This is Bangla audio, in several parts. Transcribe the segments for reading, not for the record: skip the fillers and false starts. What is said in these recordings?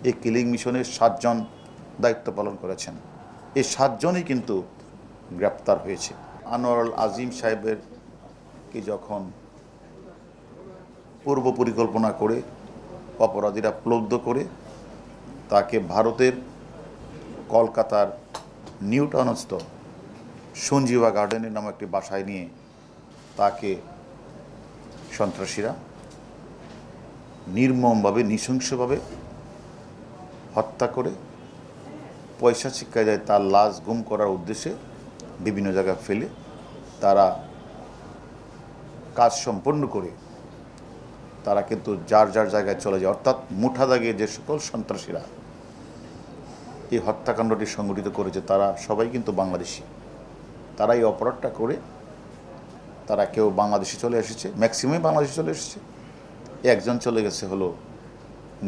এই কিলিং মিশনের 7 জন দায়িত্ব পালন করেছেন। এই 7 জনই কিন্তু গ্রেপ্তার হয়েছে। আনোয়ারুল আজিম সাহেবের কি যখন পূর্ব পরিকল্পনা করে অপরাধীরা প্লুব্ধ করে তাকে ভারতের কলকাতার নিউ টাউনস্থ সঞ্জীবা গার্ডেনের নামে একটি বাসায় নিয়ে তাকে সন্ত্রাসীরা নির্মমভাবে নৃশংসভাবে হত্যা করে পৈশাচিক কায়দায় তার লাশ গুম করার উদ্দেশ্যে বিভিন্ন জায়গায় ফেলে তারা কাজ সম্পন্ন করে তারা কিন্তু যার যার জায়গায় চলে যায়। অর্থাৎ মুঠা দাগে যে সকল সন্ত্রাসীরা এই হত্যাকাণ্ডটি সংগঠিত করেছে তারা সবাই কিন্তু বাংলাদেশি। তারা এই অপরাধটা করে তারা কেউ বাংলাদেশে চলে এসেছে, ম্যাক্সিমাম বাংলাদেশে চলে এসেছে, একজন চলে গেছে হলো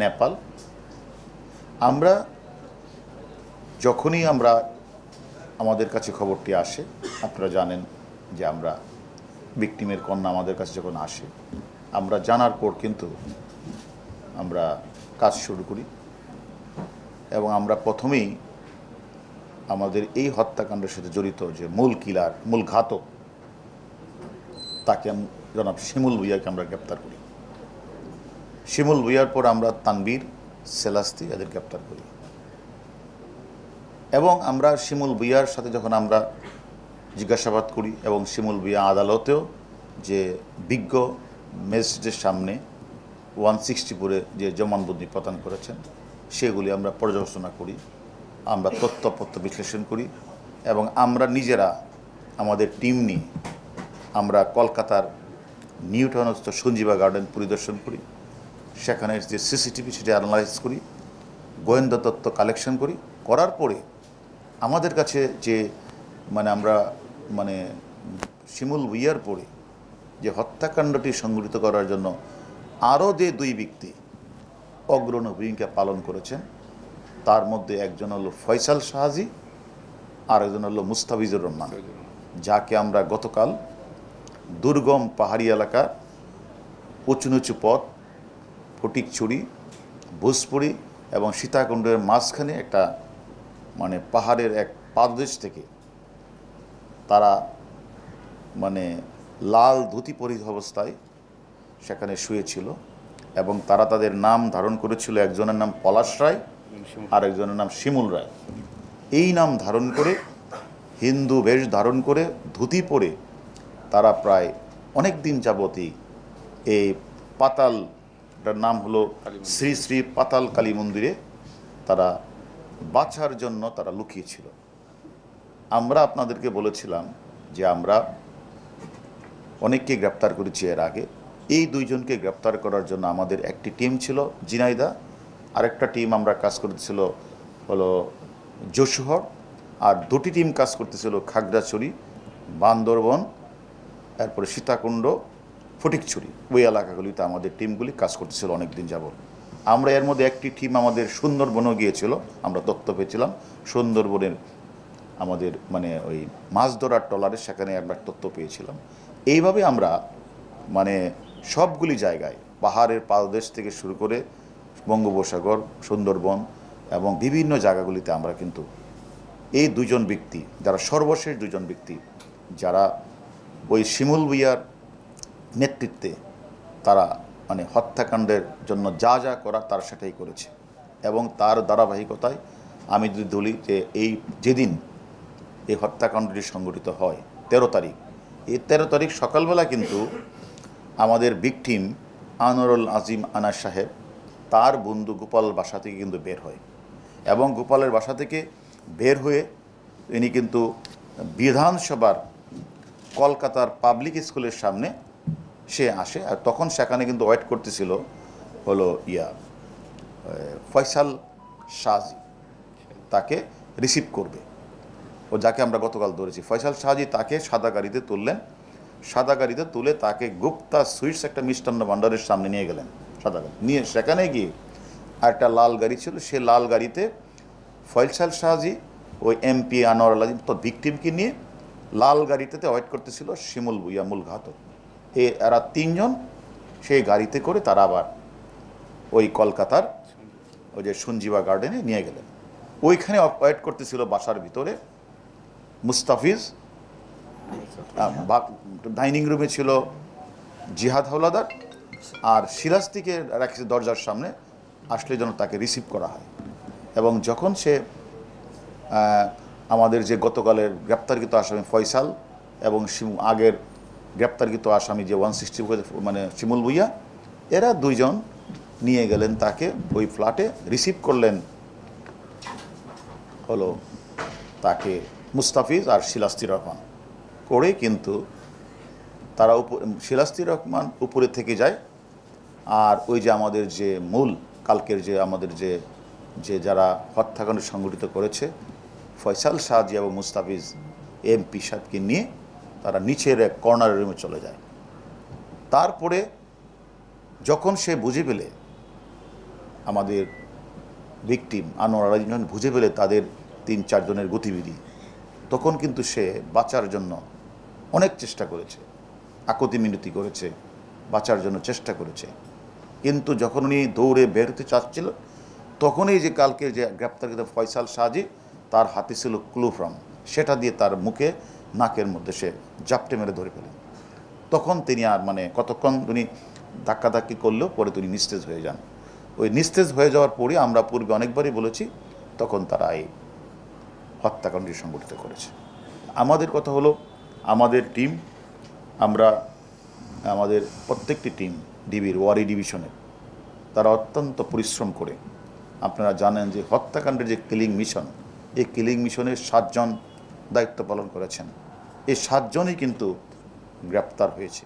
নেপাল। আমরা যখনই আমাদের কাছে খবরটি আসে, আপনারা জানেন যে আমরা ভিকটিমের কন্যা আমাদের কাছে যখন আসে আমরা জানার পর কিন্তু আমরা কাজ শুরু করি এবং আমরা প্রথমেই আমাদের এই হত্যাকাণ্ডের সাথে জড়িত যে মূল ঘাতক তাকে জনাব শিমুল ভুঁইয়াকে আমরা গ্রেপ্তার করি। শিমুল ভুঁইয়ার পর আমরা তানবীর, সেলাস্তি এদের গ্রেপ্তার করি এবং আমরা শিমুল ভুঁইয়ার সাথে যখন আমরা জিজ্ঞাসাবাদ করি এবং শিমুল ভুঁইয়া আদালতেও যে বিজ্ঞ ম্যাজিস্ট্রেটের সামনে 164 যে জবানবন্দি প্রদান করেছেন সেগুলি আমরা পর্যালোচনা করি, আমরা তথ্যপত্র বিশ্লেষণ করি এবং আমরা নিজেরা আমাদের টিম নিয়ে আমরা কলকাতার নিউ টাউনস্থ সঞ্জীবা গার্ডেন পরিদর্শন করি, সেখানে যে সিসিটিভি সেটা অ্যানালাইজ করি, গোয়েন্দা তথ্য কালেকশন করি। করার পরে আমাদের কাছে যে আমরা শিমুল ভুঁইয়ার পরে যে হত্যাকাণ্ডটি সংঘটিত করার জন্য আরও যে 2 ব্যক্তি অগ্রণী ভূমিকা পালন করেছেন তার মধ্যে একজন হলো ফয়সাল শাহজি আর একজন হলো মুস্তাফিজুর রহমান, যাকে আমরা গতকাল দুর্গম পাহাড়ি এলাকা, উঁচু নিচু পথ, ফটিকছড়ি, ভোজপুরি এবং সীতাকুণ্ডের মাঝখানে একটা পাহাড়ের এক পাদদেশ থেকে তারা লাল ধুতি পরিহিত অবস্থায় সেখানে শুয়েছিল এবং তারা তাদের নাম ধারণ করেছিল, একজনের নাম পলাশ রায় আর একজনের নাম শিমুল রায়। এই নাম ধারণ করে হিন্দু বেশ ধারণ করে ধুতি পরে তারা প্রায় অনেক দিন যাবতই এই পাতালটার নাম হলো শ্রী শ্রী পাতাল কালী মন্দিরে তারা বাঁচার জন্য তারা লুকিয়েছিল। আমরা আপনাদেরকে বলেছিলাম যে আমরা অনেককে গ্রেপ্তার করেছি এর আগে। এই 2 জনকে গ্রেপ্তার করার জন্য আমাদের একটি টিম ছিল ঝিনাইদহ, আরেকটা টিম আমরা কাজ করতেছিল হলো যশোহর, আর 2টি টিম কাজ করতেছিল খাগড়াছড়ি, বান্দরবন, তারপরে সীতাকুণ্ড, ফটিকছড়ি। ওই এলাকাগুলিতে আমাদের টিমগুলি কাজ করতেছিল অনেক দিন যাবত। আমরা এর মধ্যে একটি টিম আমাদের সুন্দরবনও গিয়েছিল, আমরা তথ্য পেয়েছিলাম সুন্দরবনের আমাদের ওই মাছ ধরার ট্রলারে, সেখানে একবার তথ্য পেয়েছিলাম। এইভাবে আমরা সবগুলি জায়গায় পাহাড়ের পাদদেশ থেকে শুরু করে বঙ্গোপসাগর, সুন্দরবন এবং বিভিন্ন জায়গাগুলিতে আমরা কিন্তু এই 2 জন ব্যক্তি যারা সর্বশেষ 2 জন ব্যক্তি যারা ওই শিমুল ভুঁইয়ার নেতৃত্বে তারা হত্যাকাণ্ডের জন্য যা যা করা তারা সেটাই করেছে এবং তার ধারাবাহিকতায় আমি যদি বলি যে যেদিন এই হত্যাকাণ্ডটি সংঘটিত হয় 13 তারিখ, এই 13 তারিখ সকালবেলা কিন্তু আমাদের ভিকটিম আনোয়ারুল আজিম আনাস সাহেব তার বন্ধু গোপাল বাসা থেকে কিন্তু বের হয় এবং গোপালের বাসা থেকে বের হয়ে ইনি কিন্তু বিধানসভার কলকাতার পাবলিক স্কুলের সামনে সে আসে। আর তখন সেখানে কিন্তু ওয়েট করতেছিল হলো ফয়সাল শাহজি, তাকে রিসিভ করবে, ও যাকে আমরা গতকাল ধরেছি। ফয়সাল শাহজি তাকে সাদা গাড়িতে তুললেন, সাদা গাড়িতে তুলে তাকে গুপ্তা সুইটস একটা মিষ্টান্ন ভাণ্ডারের সামনে নিয়ে গেলেন। সাদা গাড়ি নিয়ে সেখানে গিয়ে আরেকটা লাল গাড়ি ছিল, সে লাল গাড়িতে ফয়সাল শাহজি ওই এমপি আনোয়ারুল আজিম তো ভিকটিমকে নিয়ে লাল গাড়িতে ওয়েট করতেছিল শিমুল ভুঁইয়া মূল ঘাতক। এরা 3 জন সেই গাড়িতে করে তারা আবার ওই কলকাতার ওই যে সঞ্জীবা গার্ডেনে নিয়ে গেলেন। ওইখানে ওয়েট করতেছিল বাসার ভিতরে মুস্তাফিজ, ডাইনিং রুমে ছিল জিহাদ হাওলাদার, আর সিরাজদিকে রাখছে দরজার সামনে, আসলে যেন তাকে রিসিভ করা হয়। এবং যখন সে আমাদের যে গতকালের গ্রেপ্তারকৃত আসামি ফয়সাল এবং আগের গ্রেপ্তারকৃত আসামি যে 160 মানে শিমুল ভুইয়া, এরা দুইজন নিয়ে গেলেন তাকে ওই ফ্ল্যাটে, রিসিভ করলেন হলো তাকে মুস্তাফিজ আর শিলাস্তি রহমান করে। কিন্তু তারা শিলাস্তি রহমান উপরে থেকে যায়, আর ওই যে আমাদের যে মূল কালকের যে আমাদের যে যারা হত্যাকাণ্ড সংগঠিত করেছে ফয়সাল শাহজি এবং মুস্তাফিজ এমপি সাহেবকে নিয়ে তারা নিচের এক কর্নার রুমে চলে যায়। তারপরে যখন সে বুঝে পেলে, আমাদের ভিকটিম আনোয়ার আলীজন বুঝে পেলে তাদের 3-4 জনের গতিবিধি, তখন কিন্তু সে বাঁচার জন্য অনেক চেষ্টা করেছে, আকুতি মিনতি করেছে, বাঁচার জন্য চেষ্টা করেছে। কিন্তু যখন উনি দৌড়ে বেরোতে চাচ্ছিল, তখনই যে কালকে যে গ্রেপ্তারকৃত ফয়সাল শাহজি, তার হাতে ছিল ক্লুফ্রাম, সেটা দিয়ে তার মুখে নাকের মধ্যে সে জাপটে মেরে ধরে ফেলেন। তখন তিনি আর মানে কতক্ষণ উনি ধাক্কাধাক্কি করলেও পরে তিনি নিস্তেজ হয়ে যান। ওই নিস্তেজ হয়ে যাওয়ার পরে আমরা পূর্বে অনেকবারই বলেছি, তখন তারা এই হত্যাকাণ্ডটি সংগঠিত করেছে। আমাদের কথা হলো, আমাদের টিম, আমরা আমাদের প্রত্যেকটি টিম ডিবির ওয়ারি ডিভিশনের, তারা অত্যন্ত পরিশ্রম করে, আপনারা জানেন যে হত্যাকাণ্ডের যে কিলিং মিশন, এই কিলিং মিশনের 7 জন দায়িত্ব পালন করেছেন। এই 7 জনই কিন্তু গ্রেপ্তার হয়েছে।